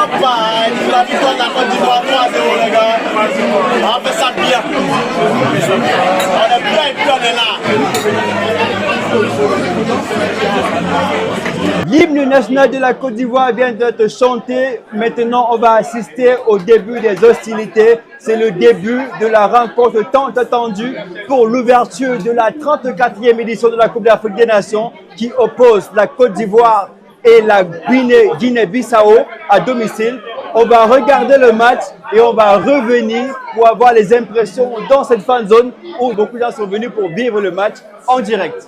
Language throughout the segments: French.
champagne, la victoire de la Côte d'Ivoire 3-0 les gars. On fait ça bien. On est bien et puis on est là. L'hymne national de la Côte d'Ivoire vient d'être chanté. Maintenant, on va assister au début des hostilités. C'est le début de la rencontre tant attendue pour l'ouverture de la 34e édition de la Coupe d'Afrique des Nations qui oppose la Côte d'Ivoire et la Guinée-Bissau à domicile. On va regarder le match et on va revenir pour avoir les impressions dans cette fan zone où beaucoup de gens sont venus pour vivre le match en direct.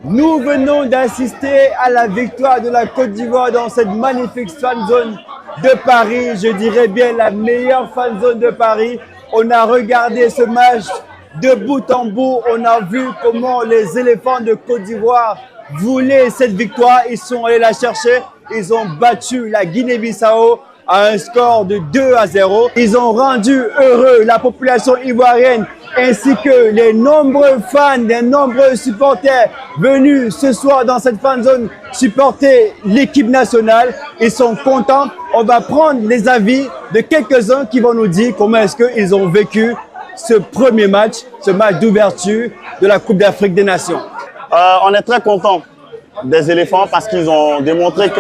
Nous venons d'assister à la victoire de la Côte d'Ivoire dans cette magnifique fan zone de Paris. Je dirais bien la meilleure fan zone de Paris. On a regardé ce match de bout en bout. On a vu comment les éléphants de Côte d'Ivoire voulaient cette victoire. Ils sont allés la chercher. Ils ont battu la Guinée-Bissau à un score de 2-0. Ils ont rendu heureux la population ivoirienne ainsi que les nombreux fans, les nombreux supporters venus ce soir dans cette fan zone supporter l'équipe nationale. Ils sont contents. On va prendre les avis de quelques-uns qui vont nous dire comment est-ce qu'ils ont vécu ce premier match, ce match d'ouverture de la Coupe d'Afrique des Nations. On est très contents des éléphants parce qu'ils ont démontré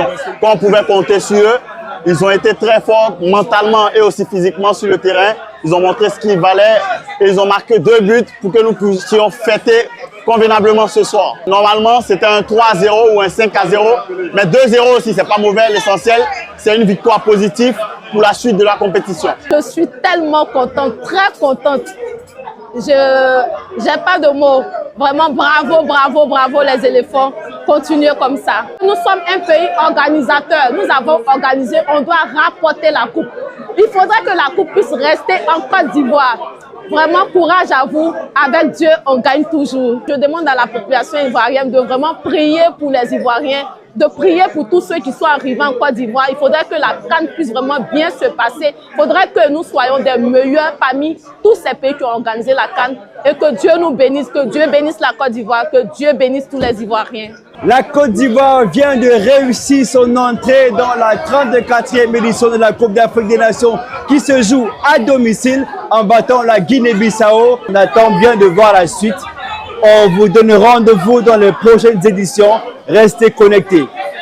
qu'on pouvait compter sur eux. Ils ont été très forts mentalement et aussi physiquement sur le terrain. Ils ont montré ce qu'ils valaient et ils ont marqué 2 buts pour que nous puissions fêter convenablement ce soir. Normalement, c'était un 3-0 ou un 5-0, mais 2-0 aussi, c'est pas mauvais. L'essentiel, c'est une victoire positive pour la suite de la compétition. Je suis tellement contente, très contente. J'ai pas de mots. Vraiment, bravo, bravo, bravo les éléphants. Continuez comme ça. Nous sommes un pays organisateur. Nous avons organisé, on doit rapporter la coupe. Il faudrait que la coupe puisse rester en Côte d'Ivoire. Vraiment, courage à vous. Avec Dieu, on gagne toujours. Je demande à la population ivoirienne de vraiment prier pour les Ivoiriens, de prier pour tous ceux qui sont arrivés en Côte d'Ivoire. Il faudrait que la CAN puisse vraiment bien se passer. Il faudrait que nous soyons des meilleurs parmi tous ces pays qui ont organisé la CAN et que Dieu nous bénisse, que Dieu bénisse la Côte d'Ivoire, que Dieu bénisse tous les Ivoiriens. La Côte d'Ivoire vient de réussir son entrée dans la 34e édition de la Coupe d'Afrique des Nations qui se joue à domicile en battant la Guinée-Bissau. On attend bien de voir la suite. On vous donne rendez-vous dans les prochaines éditions. Restez connectés.